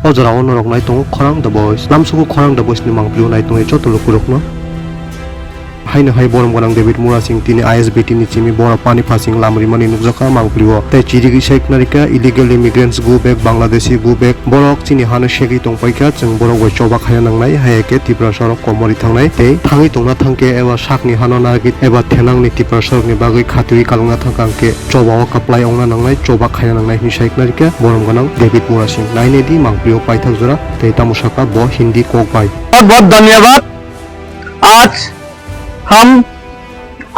Ojara onorok nai tongo khorang the boys. Namsuku khorang the boys ni mangpio nai tongo chotolo kurok no. Haino hai borom ganang David Mura Singh tini ISBT ni chimi bora pani passing lamri mani nukjaka mangpio. Tai chiri sheik narika illegal immigrants go back Bangladeshi go back. Borok chini hano sheki tong paika chung borok wai choba khaya nang nai hayake Tripura sorok komori thangnai. Tei thangi tongna thangke eba sakni hano nargit eba thenang ni Tripura sorok ni bagui khatui kalungna thangkangke choba o kaplai ongna nang nai choba khaya nang nai ni sheik narika borom ganang David Mura Singh naine di mangpio paithak jora tei tamusaka bo Hindi kok pai. बहुत बहुत धन्यवाद। आज हम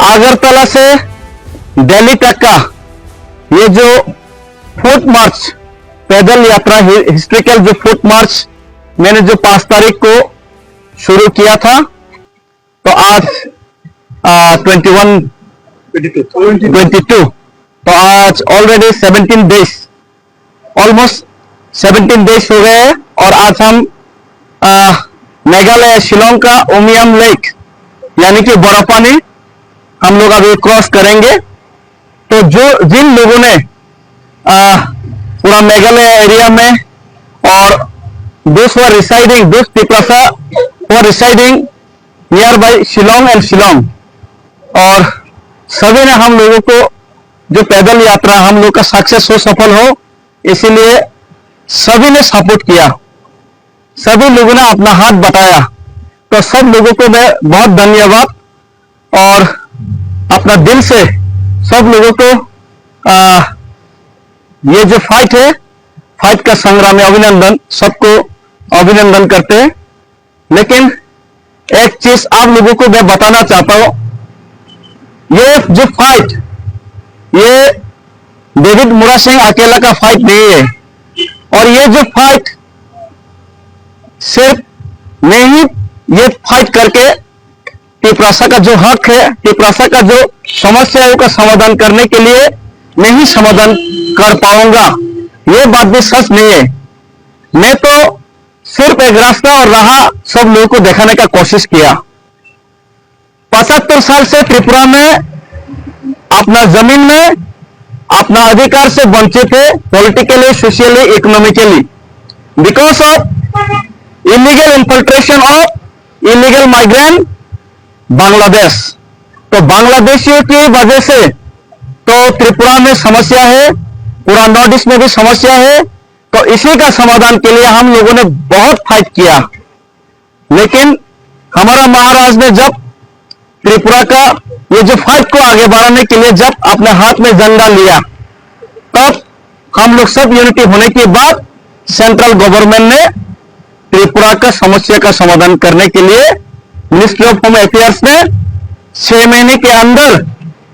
आगरतला से दिल्ली तक का ये जो फुट मार्च पैदल यात्रा हिस्ट्रिकल जो फुट मार्च मैंने जो 5 तारीख को शुरू किया था, तो आज 22 तो आज ऑलरेडी 17 डेज ऑलमोस्ट 17 डेज हो गए हैं। और आज हम मेघालय शिलोंग का उमियम लेक यानी कि बर्फानी हम लोग अभी क्रॉस करेंगे। तो जो जिन लोगों ने पूरा मेघालय एरिया में और those who are residing nearby Shillong and Shillong, और सभी ने हम लोगों को जो पैदल यात्रा हम लोग का सक्सेस हो, सफल हो, इसीलिए सभी ने सपोर्ट किया, सभी लोगों ने अपना हाथ बटाया। तो सब लोगों को मैं बहुत धन्यवाद और अपना दिल से सब लोगों को ये जो फाइट है, फाइट का संग्राम में अभिनंदन, सबको अभिनंदन करते हैं। लेकिन एक चीज आप लोगों को मैं बताना चाहता हूं, ये जो फाइट, ये डेविड मुरा सिंह अकेला का फाइट नहीं है। और ये जो फाइट सिर्फ मैं ही ये फाइट करके टिपरासा का जो हक है, टिपरासा का जो समस्याओं का समाधान करने के लिए मैं ही समाधान कर पाऊंगा, ये बात भी सच नहीं है। मैं तो सिर्फ एक रास्ता और राह सब लोगों को दिखाने का कोशिश किया। 75 साल से त्रिपुरा में अपना जमीन में अपना अधिकार से वंचित है, politically, socially, economically, because of illegal infiltration of illegal migrant Bangladesh. तो बांग्लादेशियों की वजह से तो त्रिपुरा में समस्या है, पूरा नॉर्थ ईस्ट में भी समस्या है। तो इसी का समाधान के लिए हम लोगों ने बहुत फाइट किया। लेकिन हमारा महाराज ने जब त्रिपुरा का ये जो फाइट को आगे बढ़ाने के लिए जब अपने हाथ में झंडा लिया, तब हम लोग सब यूनिटी होने के बाद सेंट्रल गवर्नमेंट ने त्रिपुरा का समस्या का समाधान करने के लिए मिनिस्ट्री ऑफ होम अफेयर्स ने 6 महीने के अंदर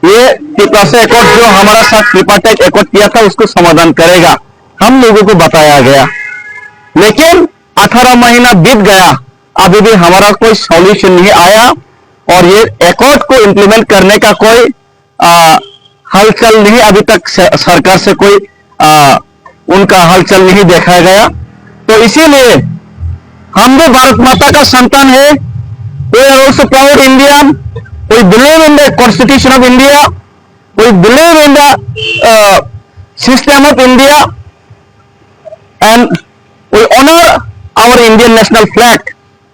ये त्रिपुरा एकॉर्ड जो हमारा साथ त्रिपार्टाइट एकॉर्ड किया था उसको समाधान करेगा, हम लोगों को बताया गया। लेकिन 18 महीना बीत गया, अभी भी हमारा कोई सॉल्यूशन नहीं आया और ये एकॉर्ड को इम्प्लीमेंट करने का कोई हलचल नहीं, अभी तक सरकार से कोई उनका हलचल नहीं देखा गया। तो इसीलिए हम भी भारत माता का संतान है। We are also proud Indian. We believe in the Constitution of India. We believe in the system of India, and we honor our Indian national flag.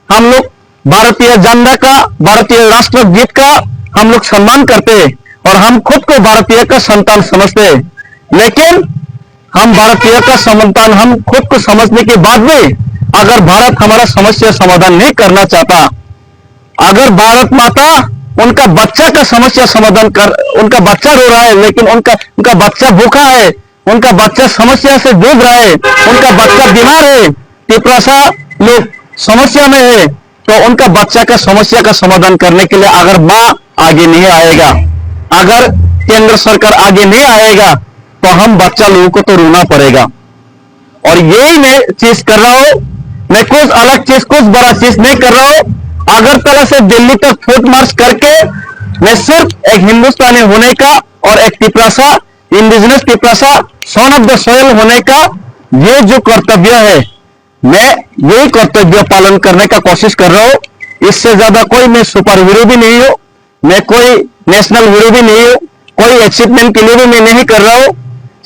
हम लोग भारतीय झंडा का, भारतीय राष्ट्रगीत का हम लोग सम्मान करते हैं और हम खुद को भारतीय का संतान समझते हैं। लेकिन हम भारतीय का संतान हम खुद को समझने के बाद भी अगर भारत हमारा समस्या समाधान नहीं करना चाहता, अगर भारत माता उनका बच्चा का समस्या समाधान कर, उनका बच्चा रो रहा है लेकिन उनका बच्चा भूखा है, उनका बच्चा समस्या से जूझ रहा है, उनका बच्चा बीमार है, टिपरासा लोग समस्या में है, तो उनका बच्चा का समस्या का समाधान करने के लिए अगर माँ आगे नहीं आएगा, अगर केंद्र सरकार आगे नहीं आएगा, तो हम बच्चा लोगों को तो रोना पड़ेगा। और यही मैं चीज कर रहा हूं, मैं कुछ अलग चीज, कुछ बड़ा चीज नहीं कर रहा हूं। अगरतला से दिल्ली तक फुट मार्च करके मैं सिर्फ एक हिंदुस्तानी होने का और एक Tiprasa, indigenous Tiprasa, son of the soil होने का ये जो कर्तव्य है, मैं यही कर्तव्य पालन करने का कोशिश कर रहा हूं। इससे ज्यादा कोई मैं सुपर हीरो भी नहीं हूं, मैं कोई नेशनल हीरो भी नहीं हूं, कोई अचीवमेंट के लिए भी मैं नहीं कर रहा हूं।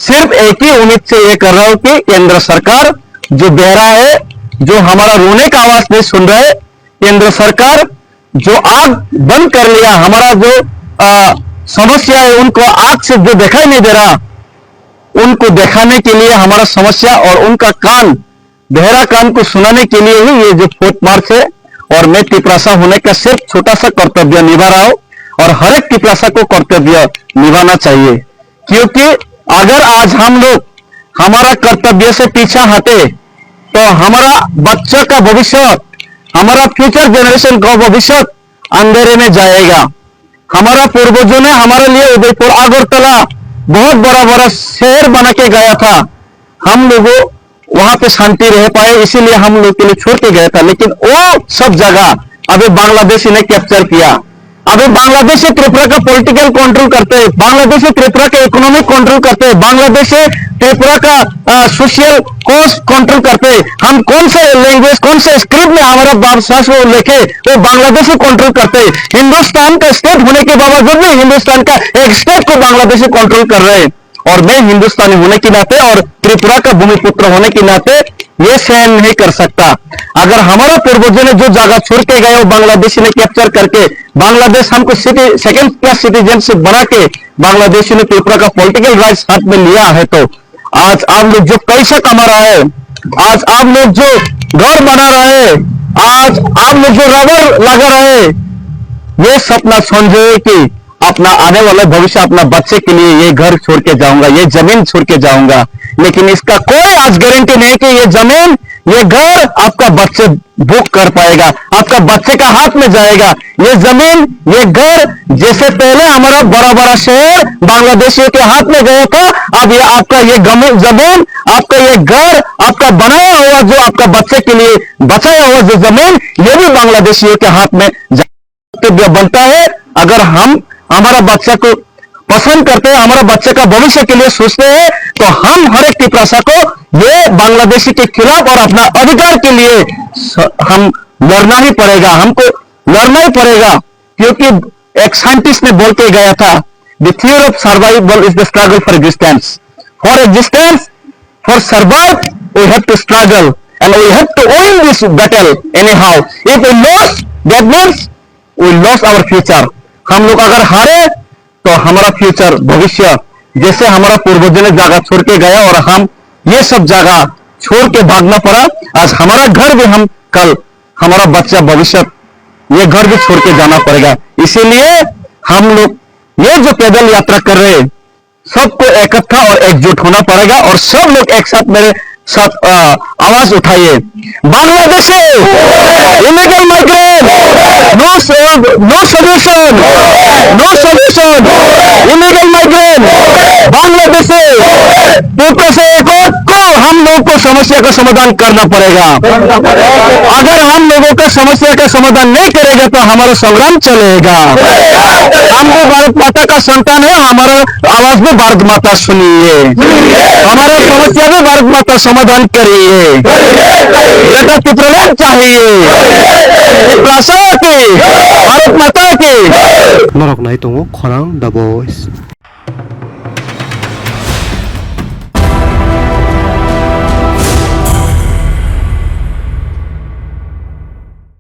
सिर्फ एक ही उम्मीद से ये कर रहा हूं कि केंद्र सरकार जो बहरा है, जो हमारा रोने का आवाज नहीं सुन रहे, केंद्र सरकार जो आग बंद कर लिया, हमारा जो समस्या है उनको आग से जो दिखाई नहीं दे रहा, उनको दिखाने के लिए हमारा समस्या और उनका कान, बहरा कान को सुनाने के लिए ही ये जो 4 मार्च है। और मैं तिपरासा होने का सिर्फ छोटा सा कर्तव्य निभा रहा हूं और हर एक तिपरासा को कर्तव्य निभाना चाहिए, क्योंकि अगर आज हम लोग हमारा कर्तव्य से पीछा हटे तो हमारा बच्चा का भविष्य, हमारा फ्यूचर जनरेशन का भविष्य अंधेरे में जाएगा। हमारा पूर्वजों ने हमारे लिए उदयपुर अगरतला बहुत बड़ा बड़ा शहर बना के गया था, हम लोगों वहां पे शांति रह पाए, इसीलिए हम लोग के लिए छोड़ के गया था। लेकिन वो सब जगह अभी बांग्लादेशी ने कैप्चर किया। अभी बांग्लादेश त्रिपुरा का पॉलिटिकल कंट्रोल करते हैं, बांग्लादेश त्रिपुरा का इकोनॉमिक कंट्रोल करते हैं, बांग्लादेश त्रिपुरा का सोशल कॉस्ट कंट्रोल करते हैं। हम कौन से लैंग्वेज, कौन से स्क्रिप्ट में हमारा भाषा को लेके वो बांग्लादेशी कंट्रोल करते हैं। हिंदुस्तान का स्टेट होने के बावजूद भी हिंदुस्तान का एक स्टेट को बांग्लादेशी कंट्रोल कर रहे हैं। और मैं हिंदुस्तानी होने के नाते और त्रिपुरा का भूमिपुत्र होने के नाते ये सहन नहीं कर सकता। अगर हमारा पूर्वजों ने जो जगह छोड़ के गए वो बांग्लादेशी ने कैप्चर करके बांग्लादेश हमको सेकेंड क्लास सिटीजनशिप बना के बांग्लादेशी ने त्रिपुरा का पॉलिटिकल राइट्स हाथ में लिया है, तो आज आप लोग जो पैसा कमा रहा है, आज आप लोग जो घर बना रहे हैं, आज आप लोग जो रबर लगा रहे हैं, ये सपना समझे कि अपना आने वाला भविष्य, अपना बच्चे के लिए ये घर छोड़ के जाऊंगा, ये जमीन छोड़ के जाऊंगा, लेकिन इसका कोई आज गारंटी नहीं कि ये जमीन, ये घर आपका बच्चे बुक कर पाएगा, आपका बच्चे का हाथ में जाएगा। ये जमीन, ये घर जैसे पहले हमारा बड़ा बड़ा शहर बांग्लादेशियों के हाथ में गया था, अब ये आपका ये जमीन, आपका ये घर, आपका बनाया हुआ जो आपका बच्चे के लिए बचाया हुआ जो जमीन, ये भी बांग्लादेशियों के हाथ में बनता है। अगर हम हमारा बच्चा को पसंद करते हैं, हमारा बच्चे का भविष्य के लिए सोचते हैं, तो हम हर एक तिपरासा को ये बांग्लादेशी के खिलाफ और अपना अधिकार के लिए हम लड़ना ही पड़ेगा, हमको लड़ना ही पड़ेगा। क्योंकि एक साइंटिस्ट ने बोल के गया था, the theory of survival is the struggle for existence. For existence, for survive we have to struggle and we have to win this battle anyhow. If we loss, that means we loss our future. हम लोग अगर हारे तो हमारा future, भविष्य, जैसे हमारा पूर्वजों ने जगह छोड़ के गया और हम ये सब जगह छोड़ के भागना पड़ा, आज हमारा घर भी, हम कल हमारा बच्चा, भविष्य, ये घर भी छोड़ के जाना पड़ेगा। इसीलिए हम लोग ये जो पैदल यात्रा कर रहे हैं, सबको इकट्ठा और एकजुट होना पड़ेगा और सब लोग एक साथ मेरे साथ आवाज उठाइए, Bangladesh illegal migrant, no solution, no solution, illegal migrant, Bangladesh Tripura से को हम लोगों को समस्या का समाधान करना पड़ेगा। अगर हम लोगों का समस्या का समाधान नहीं करेगा तो हमारा संग्राम चलेगा। हम भी भारत माता का संतान है, हमारा आवाज भी भारत माता सुनिए, हमारा समस्या भी भारत माता समाधान करिए। बेटा त्रिपुरा चाहिए, त्रिपुरा की, भारत माता की। Norok na itong Khorang the Boys.